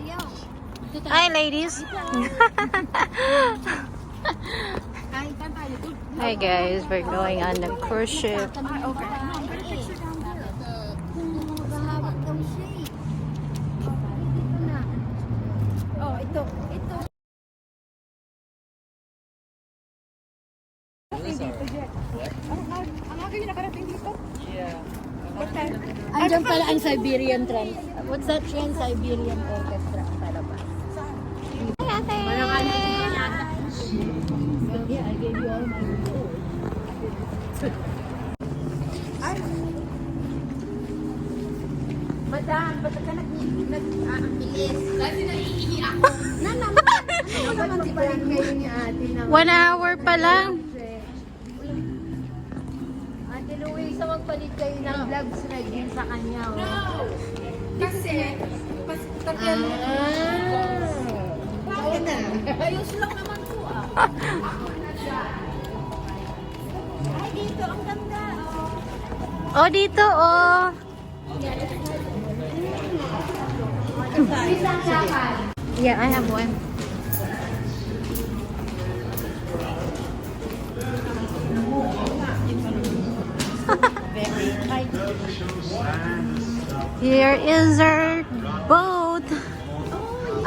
Hi, ladies. Hi, guys. We're going on the cruise ship. Oh, ito. Ang aking nakarating dito? Yeah. Andiyan pala ang Siberian Trans. What's that? Trans-Siberian Orchestra ang palabas. Hi, ate! Yeah, I gave you all my food. Madam, ba't ka nag-bilis? Kasi naiihi ako. Ano naman di ba kayo ni ate na? 1 hour pa lang. Ate Luisa, magpalit kayo ng vlogs na din sa kanya. No! Kasi, takyan mo. Bakit na? Ayos lang naman po Ay, dito, ang ganda. Oh, dito, oh. Yeah, I have one. Here is our boat.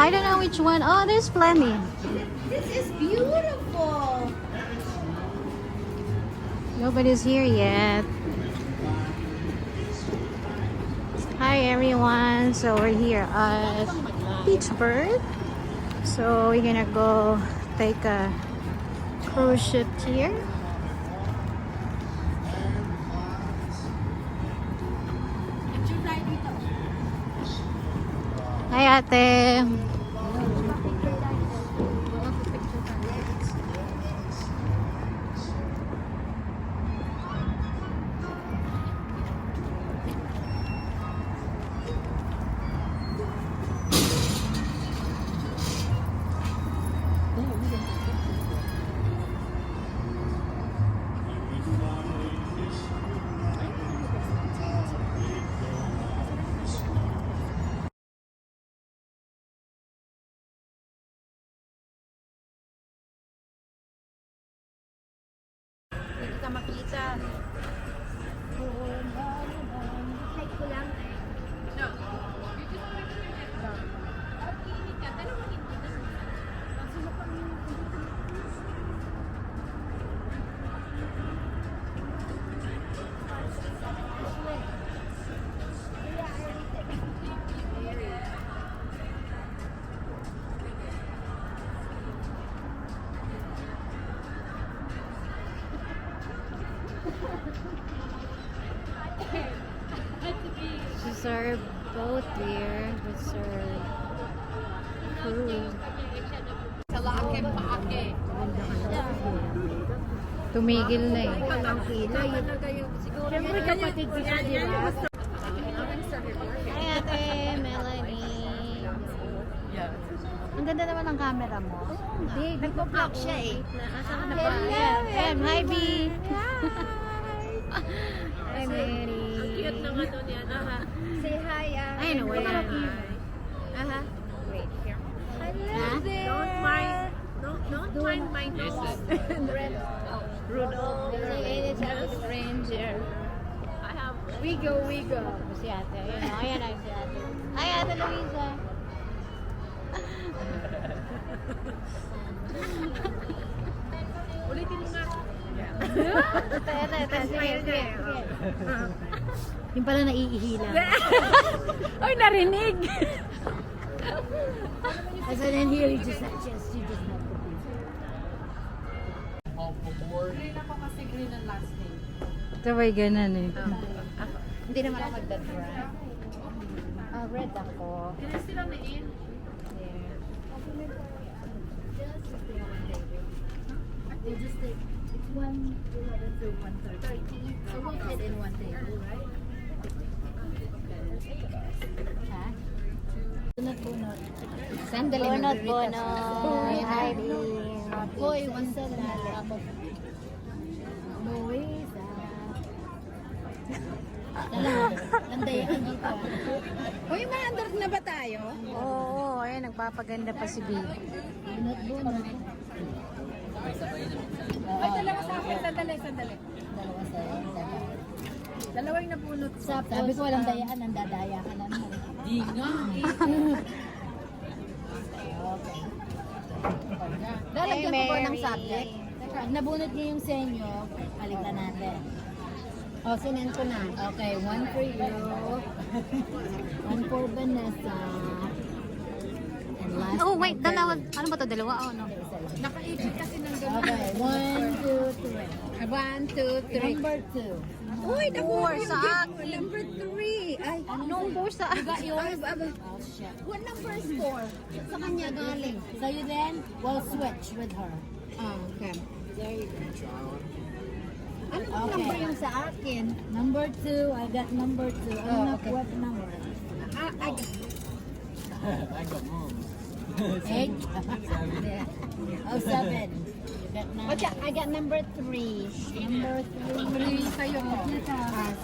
I don't know which one. Oh, there's plenty. This is beautiful. Nobody's here yet. Hi everyone. So we're here at Pittsburgh. So we're gonna go take a cruise ship here. Hi ate. Hindi ka makita. Like ko lang. No. This is our boat here. This is our cruise. Tumigil na eh. Siyempre kapatid ko siya, di ba? Hi ate, Melanie. Ang ganda naman ng camera mo. Hindi, nagpa-vlog siya eh. Nasaan ka na ba? Ayan, hi B. Hi Mary. Ang cute ng ano niya. Say hi. Ay, no, wala. Wait, here. Ha? Don't mind my nose. Rudolph. It's a stranger. I have. We go. Si ate. Ayan, ayan si ate. Hi ate Luisa. Ulitin mo nga. Sige. Yung pala naiihila. Ay, narinig. As an in here, you just have to be. Green ako kasi green ang last name. Sabay ganun eh. Hindi naman ako magdadrive. Red ako. Can I sit on the end? We'll just take, it's 1:11 to 1:30. So we'll fit in one table, right? Ha? Bunot. Sandali. Bunot. Hi, Hoy, wasa na ako. Luisa. Landayan dito. Uy, maandar na ba tayo? Oo, ayun, nagpapaganda pa si Bea. Bunot. Ay, dalawa sa akin. Sandali. Dalawa sa'yo. Dalawa yung nabunot. Sabi ko walang dayaan, nandadaya ka naman. Di nga. Okay. Lalagyan ko ba ng subject? Pag nabunot niya yung senyo, palitan natin. O, sinend ko na. Okay, one for you. One for Vanessa. And last Oh, wait, for dalawa. Kelly. Ano ba to? Dalawa? Oh, no. Nakaipit kasi ng dalawa. Okay, 1, 2, 3. 1, 2, 3. Number 2. Uy, Four sa akin. Number 3. Ay, Number sa akin. Diba yours? Oh, shit. What number is 4? Sa kanya galing. So you then, we'll switch with her. Oh, okay. There you go. Ano number yung sa akin? Number 2. I got number 2. Okay. What number? I got mom. 8? Oh, 7. Okay, I got number 3. Number 3 sa'yo.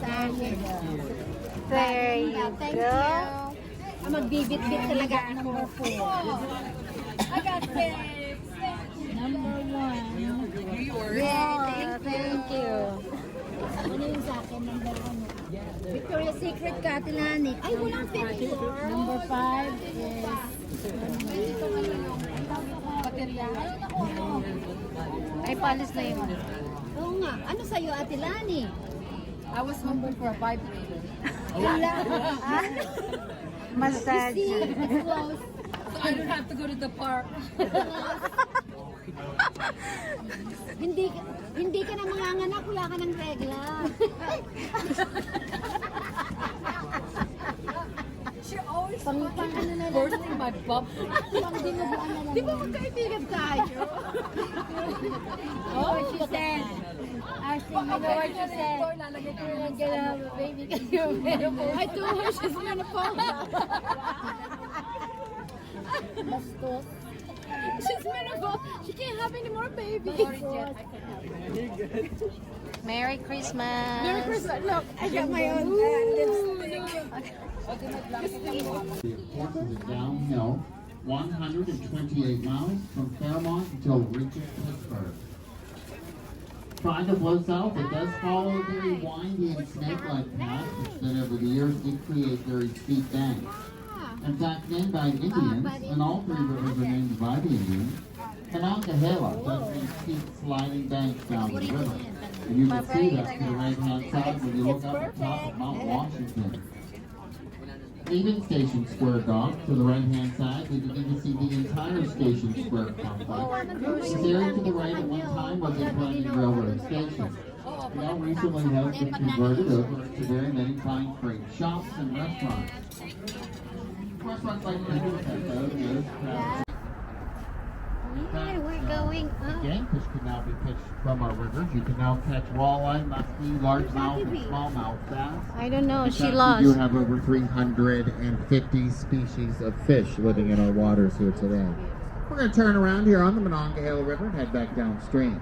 Sa'yo. There you Thank go. you. Magbibit-bit talaga number 4. I got 6. Number 1. Yeah, thank you. Ano yung sa akin? Number 1. Victoria's Secret ka, Tilani. Ay, walang picture. Number 5 is... Baterya. Ay, palis na yun. Oo nga. Ano sa'yo, Ate Lani? I was hoping for a vibrator. Wala. Massage. It's close. So I don't have to go to the park. Hindi ka na manganganak, wala ka ng regla. She always pang ano na lang. My bump. Pang dinuguan na lang. Di ba magkaibigan tayo? Oh, she said. I think you know what she said. Lalagay ko yung baby kayo. I told her she's menopause. Bastos. She's menopause. She can't have any more babies. Merry Christmas. Merry Christmas. Look, I got my own lipstick. The airport is downhill 128 miles from Fairmont until reaching Pittsburgh. Trying to blow south, it does follow a very windy and snake-like path, which then over the years did create very steep banks. In fact, named by Indians, and all three rivers are named by the Indians, Monongahela does these steep sliding banks down the river. And you can see that to the right-hand side when you look up at the top of Mount Washington. Leaving Station Square Dock to the right-hand side, we begin to see the entire Station Square complex. This area to the right at one time was a planning railroad station. It now recently has been converted over to very many fine freight shops and restaurants. Restaurants like Pittsburgh, Yeah, we're going up. game fish can now be fished from our rivers. You can now catch walleye, muskie, largemouth, and smallmouth bass. I don't know. In She fact, lost. We do have over 350 species of fish living in our waters here today. We're going to turn around here on the Monongahela River and head back downstream.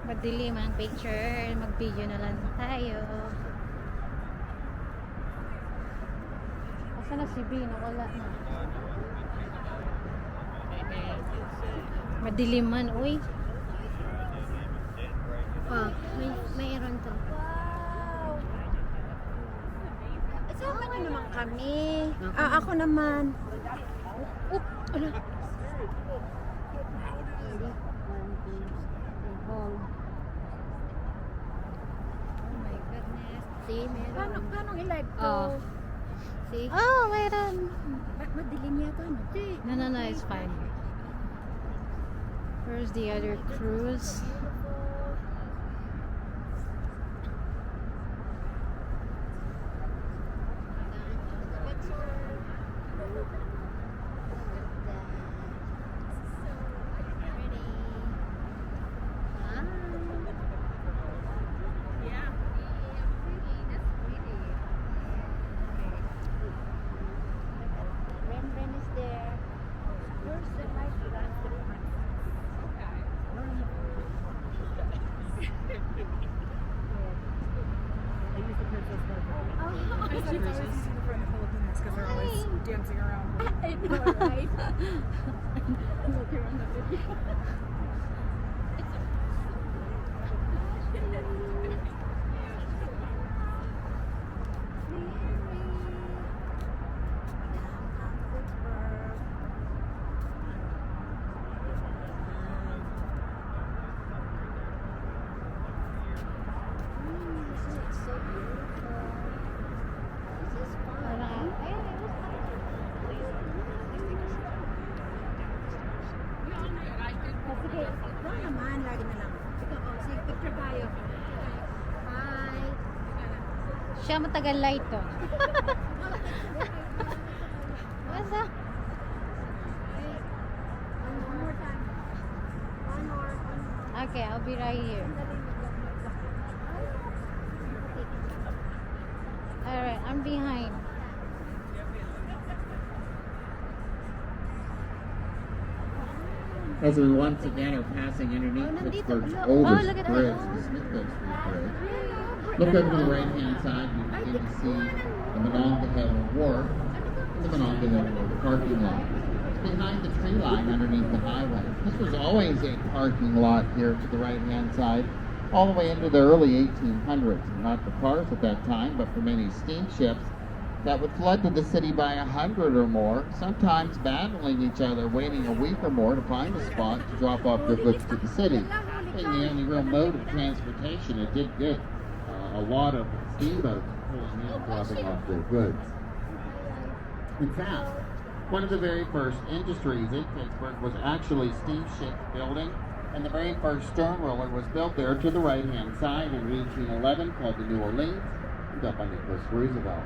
Madilim ang picture. Mag-video na lang tayo. Asa na si B? Nawala na. Madilim man, uy. Oh, mayroon to. Wow! Sama niyo naman kami. Ako naman. Ala. Oh my goodness. See, meron. Paano i-live to? Oh. See? Oh, mayroon. Madilim yata, no? No, it's fine. Where's the other cruise? Cruises. We're in the Philippines because they're always dancing around. I know, right? Look here on the video. Siya matagal light to. What's up? Okay, I'll be right here. Alright, I'm behind. As we once again are passing underneath Pittsburgh's oldest bridge, the Smithfield Street Bridge. Look over to the right-hand side, you begin to see the Monongahela Wharf and the Monongahela parking lot. It's behind the tree line underneath the highway. This was always a parking lot here to the right-hand side, all the way into the early 1800s. Not for cars at that time, but for many steamships that would flood to the city by 100 or more, sometimes battling each other, waiting a week or more to find a spot to drop off their goods to the city. Being the only real mode of transportation, it did get a lot of steamboats pulling in, dropping off their goods. In fact, one of the very first industries in Pittsburgh was actually steamship building, and the very first stern roller was built there to the right-hand side in 1811, called the New Orleans, built by Nicholas Roosevelt.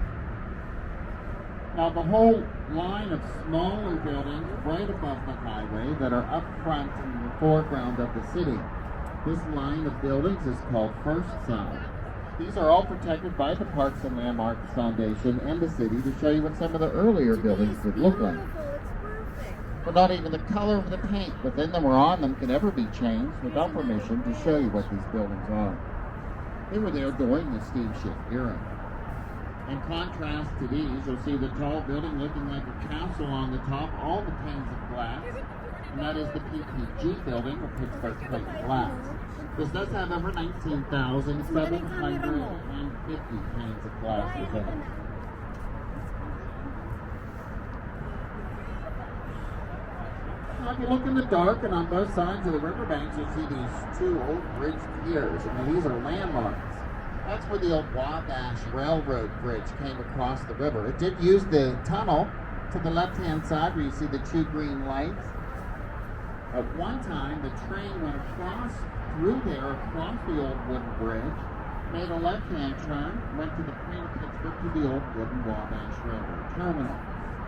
Now, the whole line of smaller buildings right above the highway that are up front in the foreground of the city, this line of buildings is called First Side. These are all protected by the Parks and Landmarks Foundation and the city to show you what some of the earlier buildings would look like. But not even the color of the paint within them or on them could ever be changed without permission to show you what these buildings are. They were there during the steamship era. In contrast to these, you'll see the tall building looking like a castle on the top, all the panes of glass, and that is the PPG building, or Pittsburgh Plate and Glass. This does have over 19,750 panes of glass within it. Now, if you look in the dark and on both sides of the riverbanks, you'll see these two old bridge piers. I mean, these are landmarks. That's where the old Wabash Railroad Bridge came across the river. It did use the tunnel to the left-hand side where you see the two green lights. At one time, the train went across through there, across the old wooden bridge, made a left-hand turn, went to the Queen of Pittsburgh to the old wooden Wabash Railroad Terminal.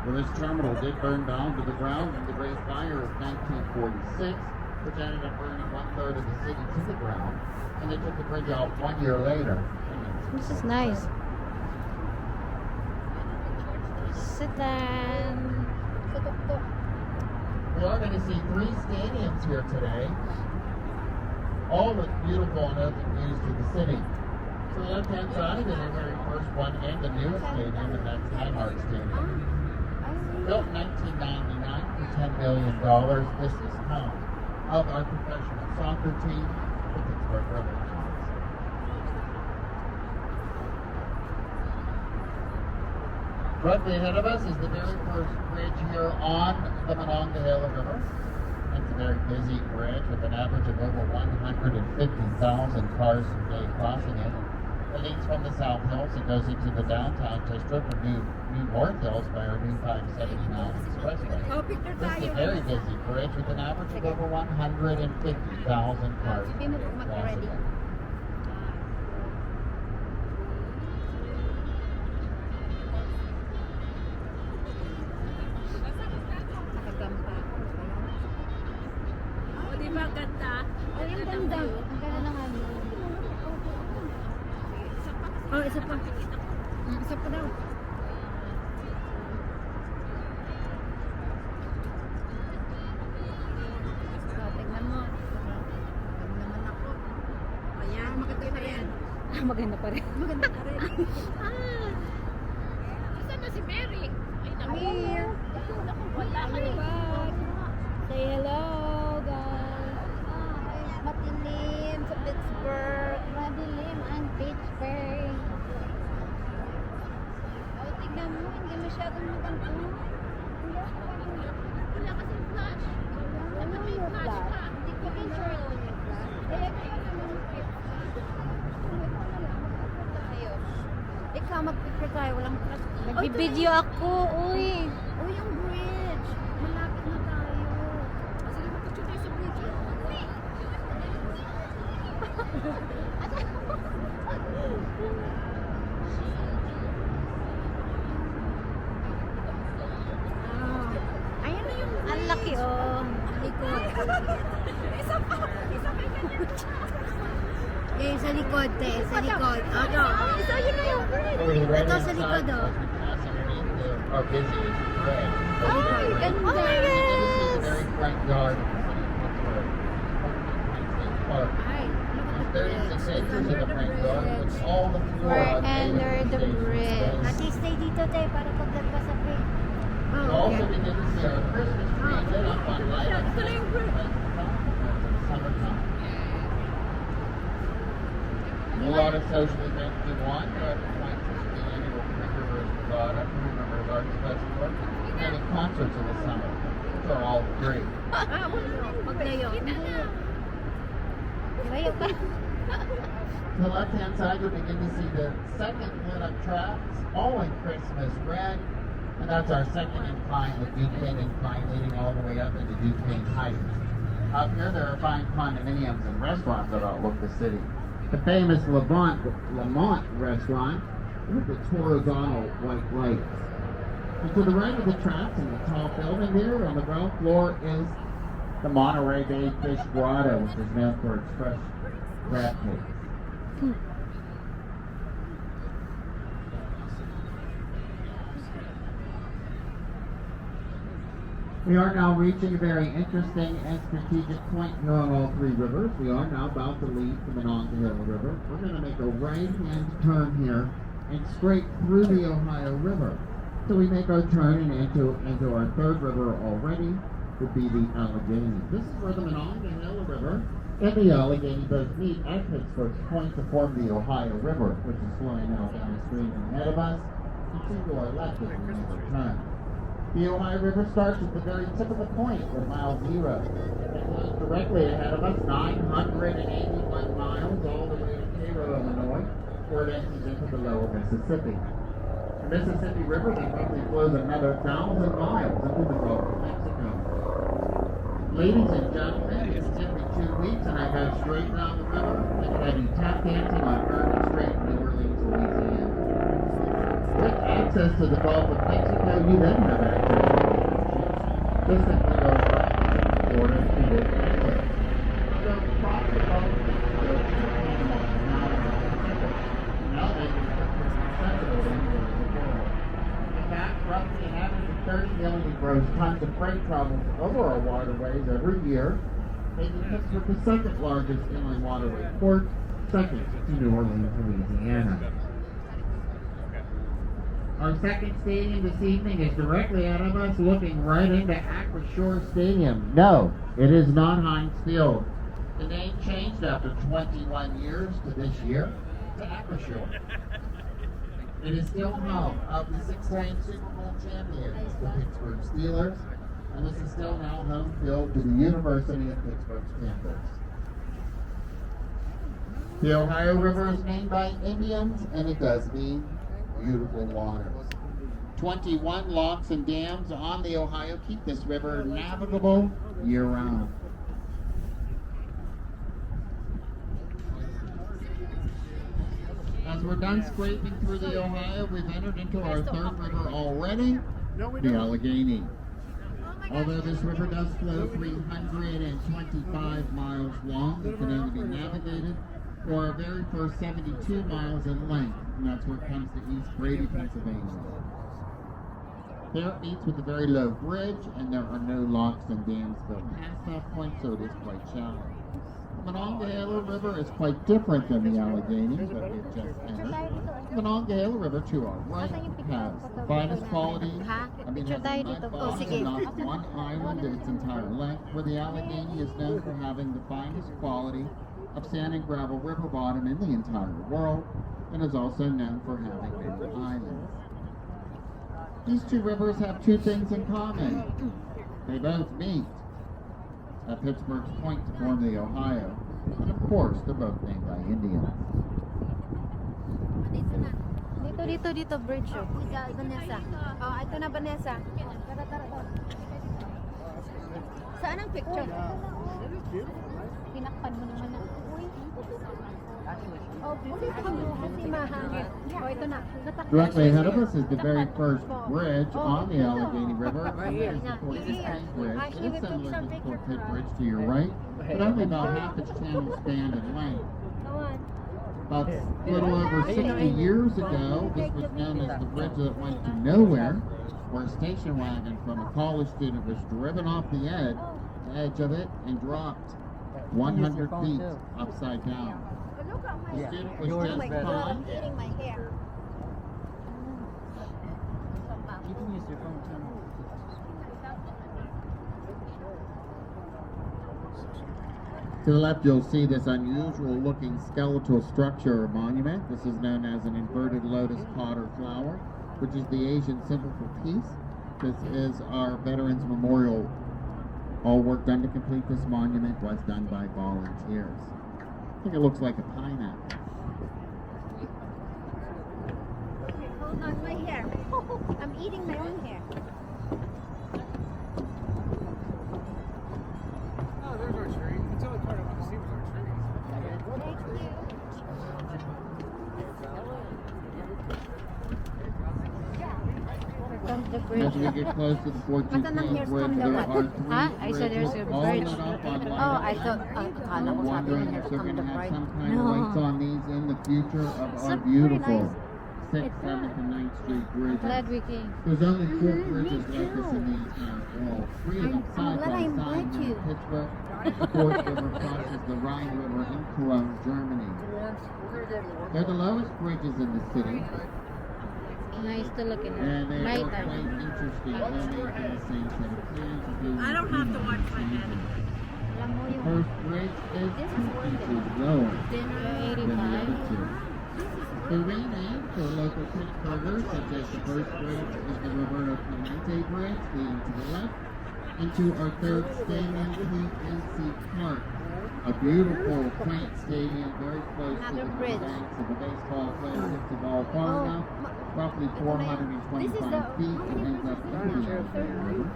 Well, this terminal did burn down to the ground in the Great Fire of 1946, which ended up burning one-third of the city to the ground. And they took the bridge out 1 year later. This is nice. Sit down. We are going to see 3 stadiums here today, all with beautiful and open views to the city. To the left-hand side is the very first one and the newest stadium, and that's Highmark Stadium. Built in 1999 for $10 million, this is home of our professional soccer team, the Pittsburgh Riverboat. Directly ahead of us is the very first bridge here on the Monongahela River. It's a very busy bridge with an average of over 150,000 cars per day crossing it. It leads from the South Hills. It goes into the downtown district of New North Hills by our new 579 expressway. This is a very busy bridge with an average of over 150,000 cars per day crossing it. Oh, isa pa. Isa pa daw. So, tignan mo. Maganda naman ako. Ayan, maganda pa rin. Maganda pa rin. Maganda pa rin. Say hello, guys. Madilim sa Pittsburgh. Madilim ang Pittsburgh. Oh, tignan mo, hindi masyadong maganda. Wala kasing flash. Dapat may flash ka. Hindi ko picture naman yung flash. Eh, kaya naman yung picture. Ikaw, mag-picture tayo. Walang flash. Nagbibideo ako, uy. Oh, yung bridge. Malapit na tayo. Sige, mag-picture tayo sa bridge. Uy! Ayan na yung... Ang laki, oh. Likod. Isa pa ganyan. Eh, sa likod, te. Sa likod. Ano? So, yun na yung bridge. Ito sa likod, oh. Our busiest red. Ay, ganda. Oh my This is the gosh. very front yard of Park. Ay, look at the 36 acres in the front yard. It's all the floor. We're under the bridge. Ate, stay dito, te, para pagdagpa sa pin. We'll also begin to see our Christmas tree lit up on lights. Summertime. A lot of social events go on. The annual Rivers Regatta, Rivers Arts Festival, and the concerts in the summer. Those are all great. Maglayo. Layo ka. To the left-hand side, you'll begin to see the second lit-up tracks, all in Christmas red. And that's our second incline, the Duquesne incline, leading all the way up into Duquesne Heights. Up here, there are fine condominiums and restaurants that overlook the city. The famous Lamont restaurant with its horizontal white lights. And to the right of the tracks in the tall building there on the ground floor is the Monterey Bay Fish Grotto, which is known for its fresh crab cakes. We are now reaching a very interesting and strategic point here on all three rivers. We are now about to leave the Monongahela River. We're going to make a right-hand turn here and straight through the Ohio River. So we make our turn and into our third river already, would be the Allegheny. This is where the Monongahela River and the Allegheny both meet at Pittsburgh's point to form the Ohio River, which is flowing now downstream ahead of us. You see to our left as we make our turn. The Ohio River starts at the very tip of the point at mile 0. It flows directly ahead of us 981 miles all the way to Cairo, Illinois, where it enters into the lower Mississippi. The Mississippi River then roughly flows another 1,000 miles into the Gulf of Mexico. Ladies and gentlemen, it's every 2 weeks and I go straight down the river and I do tap dancing on Bourbon Street in New Orleans, Louisiana. With access to the Gulf of Mexico, you then have access to the ocean. Just simply go from Florida to the Atlantic. So across the Gulf of Mexico to Panama and now to the Pacific. Now they can accessible to anywhere in the world. In fact, roughly an average of 30 million gross tons of freight travels over our waterways every year, making Pittsburgh the second largest inland waterway port, second to New Orleans, Louisiana. Our second stadium this evening is directly out of us, looking right into Acrisure Stadium. No, it is not Heinz Field. The name changed after 21 years to this year to Acrisure. It is still home of the 6-time Super Bowl champions, the Pittsburgh Steelers, and this is still now home field to the University of Pittsburgh's campus. The Ohio River is named by Indians, and it does mean beautiful waters. 21 locks and dams on the Ohio keep this river navigable year-round. As we're done scraping through the Ohio, we've entered into our third river already, the Allegheny. Although this river does flow 325 miles long, it can only be navigated for our very first 72 miles in length, and that's where it comes to East Brady, Pennsylvania. There it meets with a very low bridge, and there are no locks and dams built past that point, so it is quite shallow. Monongahela River is quite different than the Allegheny that we have just entered. Monongahela River, to our right, has the finest quality. I mean, has a nice bottom and not one island in its entire length, where the Allegheny is known for having the finest quality of sand and gravel river bottom in the entire world, and is also known for having many islands. These two rivers have two things in common. They both meet at Pittsburgh's point to form the Ohio, and of course, they're both named by Indians. Dito, bridge. Oh. Vanessa. Oh, ito na, Vanessa. Tara. Saan ang picture? Pinakpan mo naman na. Oh, kasi mahangit. Oh, ito na. Directly ahead of us is the very first bridge on the Allegheny River. And there's the Fort Pitt Bridge. It is similar to the Fort Pitt Bridge to your right, but only about half its channel span and length. About a little over 60 years ago, this was known as the bridge that went to nowhere, where a station wagon from a college student was driven off the edge of it and dropped 100 feet upside down. The student was just fine. Eating my hair. You can use your phone too. To the left, you'll see this unusual looking skeletal structure or monument. This is known as an inverted lotus pot or flower, which is the Asian symbol for peace. This is our Veterans Memorial. All work done to complete this monument was done by volunteers. I think it looks like a pineapple. Hold on, my hair. I'm eating my own hair. Oh, there's our tree. That's the only part I want to see was our tree. Comes the As bridge. we get close to the 14th bridge, there are three Huh? I said there's a bridges all bridge. lit up on Oh, lights. I thought, akala I'm ko sabi wondering niya if they're going to come the have bride. some kind of No. lights on these in the future of our beautiful 6th, 7th, and 9th Street bridges. Glad we came. There's only 4 bridges like this in the entire world. 3 of them I'm side glad by I side invite in you. Pittsburgh. The 4th river crosses the Rhine River in Cologne, Germany. They're the lowest bridges in the city, Nice to look at. and they are Nighttime. quite interesting. They're made from the same set of plans. I don't have to watch my head. Alam mo The yung first bridge is 2 inches lower than the 85. other 2. The renamed for local Pittsburghers, such as the first bridge is the Roberto Clemente Bridge, leading to the left, into our 3rd stadium, PNC Park. A beautiful, quaint stadium, very close to Another the bridge. banks of the baseball player hits the ball far enough, roughly 425 feet, and ends up in the Allegheny River.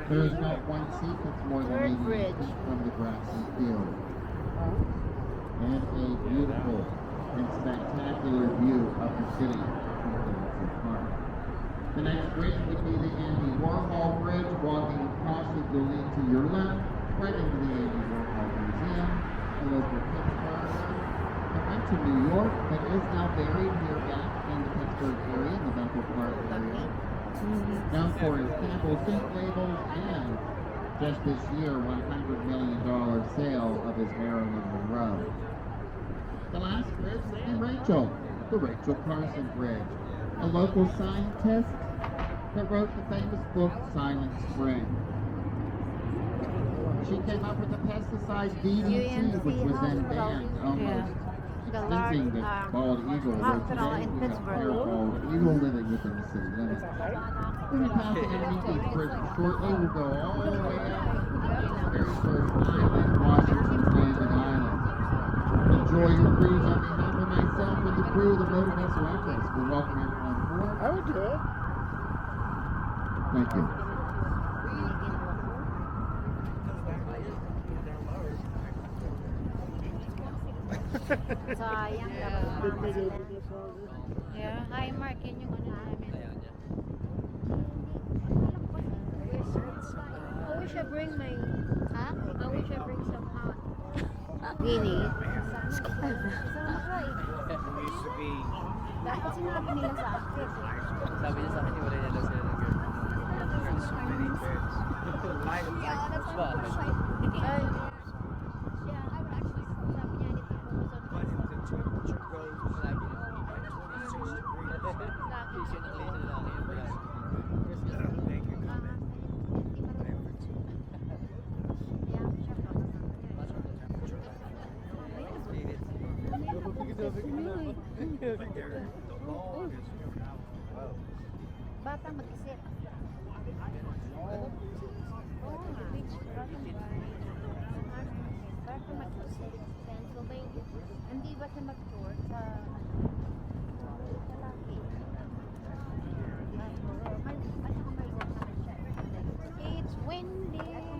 There is not one seat that's more than 80 bridge. feet from the grassy field. And a beautiful and spectacular view of the city from PNC Park. The next bridge would be the Andy Warhol Bridge. Walking across it, you'll lead to your left, right into the Andy Warhol Museum, a local Pittsburgher that went to New York, but is now buried here back in the Pittsburgh area, in the Bethel Park area. Known for his Campbell soup labels and just this year, $100 million sale of his Marilyn Monroe. The last bridge would be Rachel, the Rachel Carson Bridge, a local scientist that wrote the famous book Silent Spring. She came up with the pesticide DDT, which was then banned almost. Extincting the bald eagle, where hospital today in we have Pittsburgh. pure bald eagle living within the city limits. We're going to pass underneath these bridges shortly. We'll go all the way out to the very first island, Washington's Landing Island. Enjoy your cruise on behalf of myself and the crew of the Motor Vessel Reckless. We welcome everyone aboard. I would do it. Thank you. sayang. Yeah. Hi, Mark. Yan yung ano namin. I wish I bring my, Ha? I wish I bring some hot. Really? It used to be, Bakit sinabi nila sa akin? sabi niya sa akin, wala niya daw sila ng girlfriend. So many beds. Yeah, that's Well, what I was like. temperature goes like, you know, like 26 degrees. Cliche na cliche na lang yun. But thank you. Much of the temperature. Bata mag-isip. Bata mag-isip. Pennsylvania. Hindi ba siya mag-tour sa lalaki? It's windy.